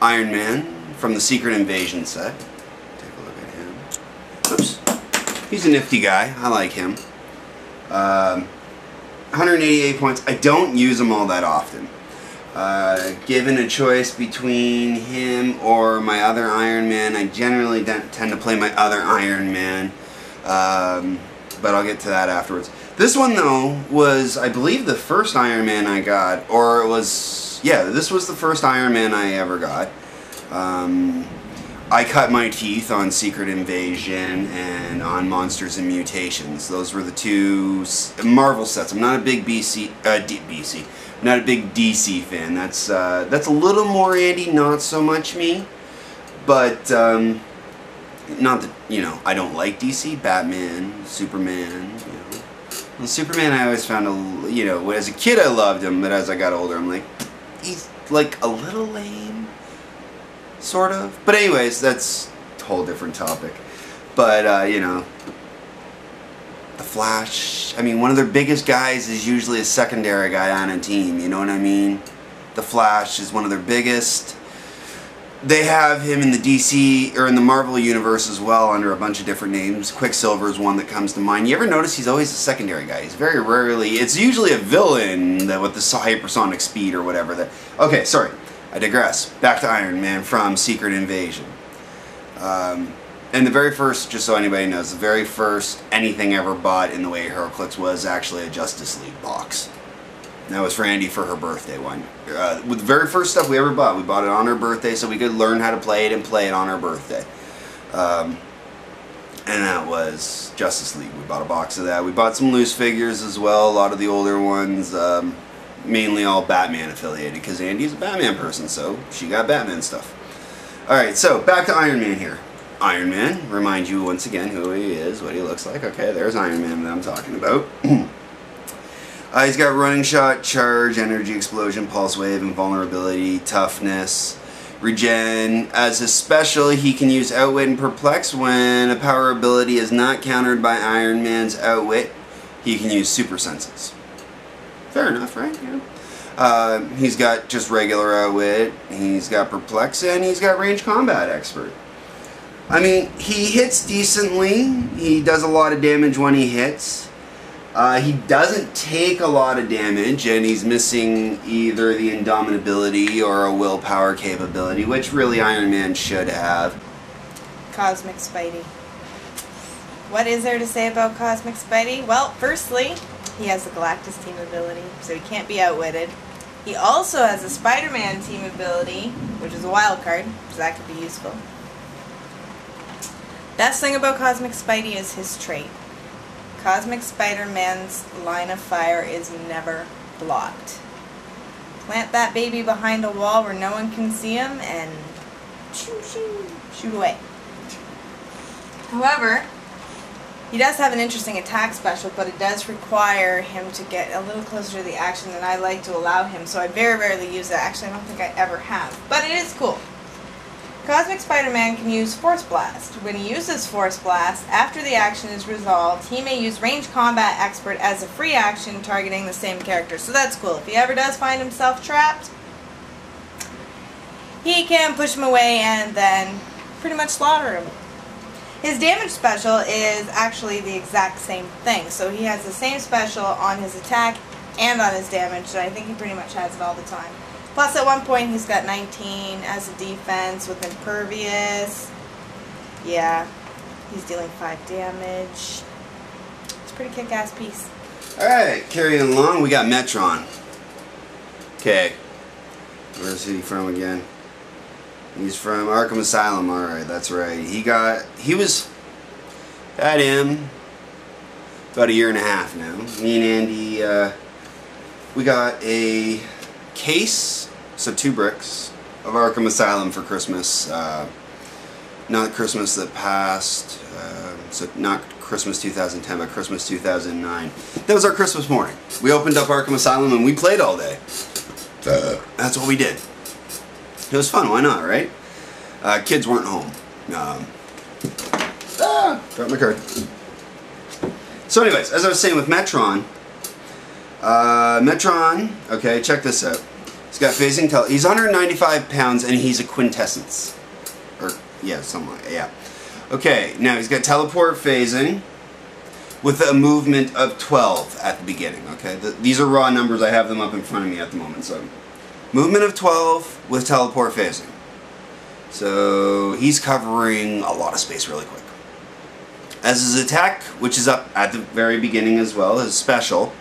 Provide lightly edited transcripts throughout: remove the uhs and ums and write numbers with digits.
Iron Man from the Secret Invasion set. Take a look at him. Oops. He's a nifty guy. I like him. 188 points. I don't use him all that often. Given a choice between him or my other Iron Man, I generally tend to play my other Iron Man. But I'll get to that afterwards. This one, though, was, I believe, the first Iron Man I got. Or it was, yeah, this was the first Iron Man I ever got. I cut my teeth on Secret Invasion and on Monsters and Mutations. Those were the two Marvel sets. I'm not a big I'm not a big DC fan. That's a little more Andy, not so much me. But not that, you know, I don't like DC. Batman, Superman, you know. Well, Superman I always found you know, as a kid I loved him, but as I got older I'm like, he's like a little lame. Sort of. But anyways, that's a whole different topic. But, you know, the Flash, I mean, one of their biggest guys is usually a secondary guy on a team, you know what I mean? The Flash is one of their biggest. They have him in the DC, or in the Marvel universe as well, under a bunch of different names. Quicksilver is one that comes to mind. You ever notice he's always a secondary guy? He's very rarely, it's usually a villain with the hypersonic speed or whatever. Okay, sorry. I digress. Back to Iron Man from Secret Invasion. And the very first, just so anybody knows, the very first anything ever bought in the way HeroClix was actually a Justice League box. And that was for Andy for her birthday one. With the very first stuff we ever bought, we bought it on her birthday so we could learn how to play it and play it on her birthday. And that was Justice League. We bought a box of that. We bought some loose figures as well, a lot of the older ones. Mainly all Batman affiliated, because Andy's a Batman person, so she got Batman stuff. Alright, so back to Iron Man here. Iron Man, remind you once again who he is, what he looks like. Okay, there's Iron Man that I'm talking about. He's got running shot, charge, energy explosion, pulse wave, invulnerability, toughness, regen. As his special, he can use outwit and perplex. When a power ability is not countered by Iron Man's outwit, he can use super senses. Fair enough, right? Yeah. He's got just regular outwit, he's got perplex, and he's got range combat expert. I mean, he hits decently, he does a lot of damage when he hits. He doesn't take a lot of damage, and he's missing either the indomitability or a willpower capability, which really Iron Man should have. Cosmic Spidey. What is there to say about Cosmic Spidey? Well, firstly, he has the Galactus team ability, so he can't be outwitted. He also has a Spider-Man team ability, which is a wild card, so that could be useful. Best thing about Cosmic Spidey is his trait. Cosmic Spider-Man's line of fire is never blocked. Plant that baby behind a wall where no one can see him and shoot away. However, he does have an interesting attack special, but it does require him to get a little closer to the action than I like to allow him, so I very rarely use it. Actually, I don't think I ever have. But it is cool. Cosmic Spider-Man can use Force Blast. When he uses Force Blast, after the action is resolved, he may use Range Combat Expert as a free action targeting the same character. So that's cool. If he ever does find himself trapped, he can push him away and then pretty much slaughter him. His damage special is actually the exact same thing. So he has the same special on his attack and on his damage, so I think he pretty much has it all the time. Plus at one point he's got 19 as a defense with Impervious. Yeah, he's dealing 5 damage. It's a pretty kick-ass piece. Alright, carrying along, we got Metron. Okay, where's he from again? He's from Arkham Asylum. Alright, that's right. He was at him about a year and a half now. Me and Andy, we got a case, so 2 bricks, of Arkham Asylum for Christmas. Not Christmas that passed, so not Christmas 2010, but Christmas 2009. That was our Christmas morning. We opened up Arkham Asylum and we played all day. That's what we did. It was fun, why not, right? Kids weren't home. Dropped my card. So anyways, as I was saying with Metron, okay, check this out. He's got phasing he's 195 pounds and he's a quintessence. Or, yeah, something like, yeah. Okay, now he's got teleport phasing with a movement of 12 at the beginning, okay? These are raw numbers, I have them up in front of me at the moment, so. Movement of 12 with teleport phasing. So, he's covering a lot of space really quick. As his attack, which is up at the very beginning as well, his special,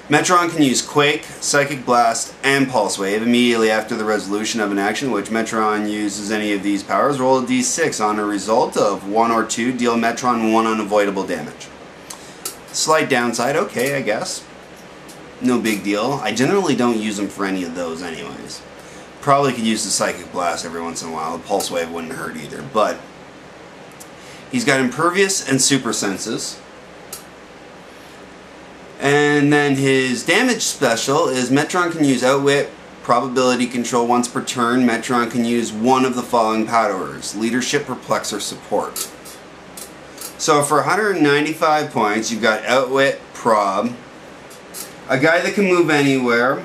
Metron can use Quake, Psychic Blast, and Pulse Wave immediately after the resolution of an action which Metron uses any of these powers. Roll a d6 on a result of 1 or 2, deal Metron 1 unavoidable damage. Slight downside, okay, I guess. No big deal. I generally don't use them for any of those anyways. Probably could use the Psychic Blast every once in a while. The Pulse Wave wouldn't hurt either, but he's got Impervious and Super Senses. And then his damage special is Metron can use Outwit, Probability Control once per turn. Metron can use one of the following powers: Leadership, Perplex, or Support. So for 195 points, you've got Outwit, Prob, a guy that can move anywhere.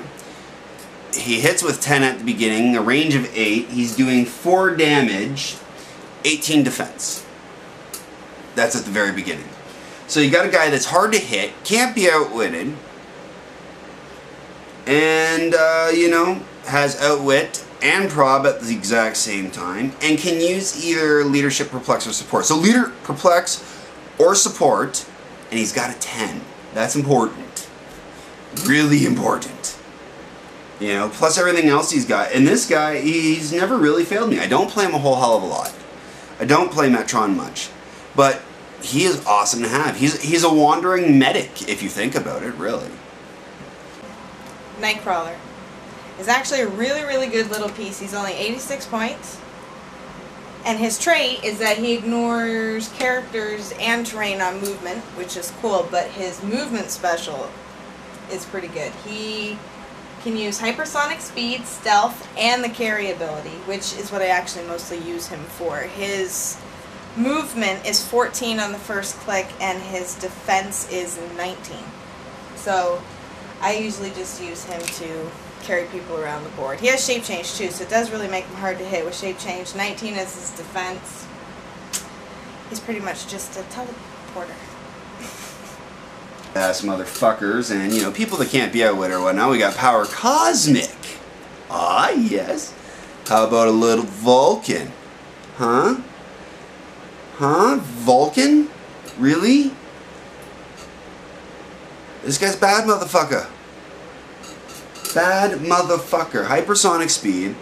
He hits with 10 at the beginning, a range of 8. He's doing 4 damage, 18 defense. That's at the very beginning. So you got a guy that's hard to hit, can't be outwitted, and, you know, has Outwit and Prob at the exact same time, and can use either Leadership, Perplex, or Support. So Leader, Perplex, or Support, and he's got a 10. That's important. Really important. You know, plus everything else he's got. And this guy, he's never really failed me. I don't play him a whole hell of a lot. I don't play Metron much. But he is awesome to have. He's a wandering medic, if you think about it, really. Night Crawler is actually a really, really good little piece. He's only 86 points. And his trait is that he ignores characters and terrain on movement, which is cool, but his movement special is pretty good. He can use hypersonic speed, stealth, and the carry ability, which is what I actually mostly use him for. His movement is 14 on the first click, and his defense is 19. So I usually just use him to carry people around the board. He has shape change too, so it does really make him hard to hit with shape change. 19 is his defense. He's pretty much just a teleporter. Ass motherfuckers, and you know, people that can't be outwit or whatnot. We got Power Cosmic. Ah, yes. How about a little Vulcan? Huh? Huh? Vulcan? Really? This guy's bad, motherfucker. Bad motherfucker. Hypersonic speed,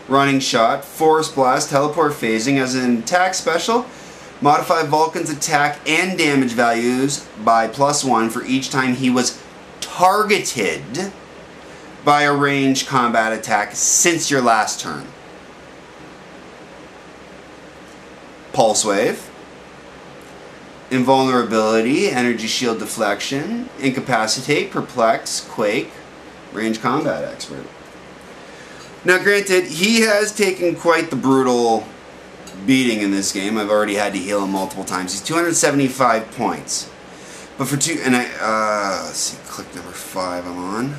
running shot, force blast, teleport phasing as an attack special. Modify Vulcan's attack and damage values by +1 for each time he was targeted by a ranged combat attack since your last turn. Pulse Wave, Invulnerability, Energy Shield Deflection, Incapacitate, Perplex, Quake, Ranged Combat Expert. Now granted, he has taken quite the brutal beating in this game. I've already had to heal him multiple times. He's 275 points. But for let's see, click number 5 I'm on.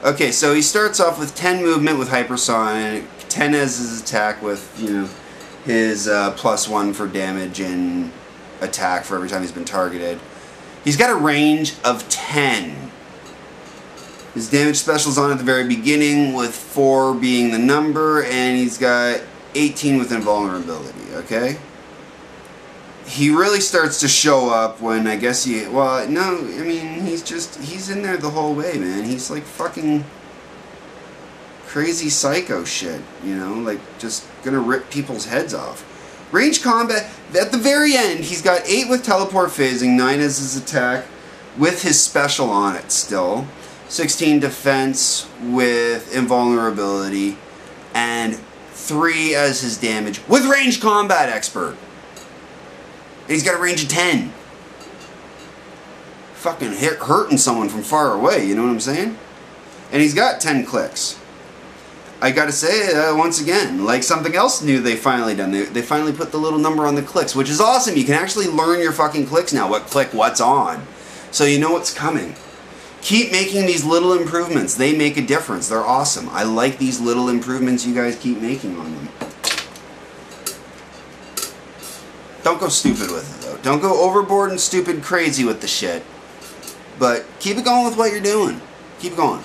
Okay, so he starts off with 10 movement with hypersonic, 10 as his attack with, you know, his +1 for damage and attack for every time he's been targeted. He's got a range of 10. His damage special's on at the very beginning, with 4 being the number, and he's got 18 with invulnerability, okay? He really starts to show up when, I guess well, no, I mean, he's in there the whole way, man. He's like fucking crazy psycho shit, you know, like just gonna rip people's heads off. Range combat, at the very end, he's got 8 with teleport phasing, 9 as his attack, with his special on it still, 16 defense with invulnerability, and 3 as his damage with ranged combat expert. And he's got a range of 10. Fucking hurting someone from far away, you know what I'm saying? And he's got 10 clicks. I gotta say, once again, like something else new they finally done. They finally put the little number on the clicks, which is awesome. You can actually learn your fucking clicks now. What click, what's on. So you know what's coming. Keep making these little improvements. They make a difference. They're awesome. I like these little improvements you guys keep making on them. Don't go stupid with it, though. Don't go overboard and stupid crazy with the shit. But keep it going with what you're doing. Keep it going.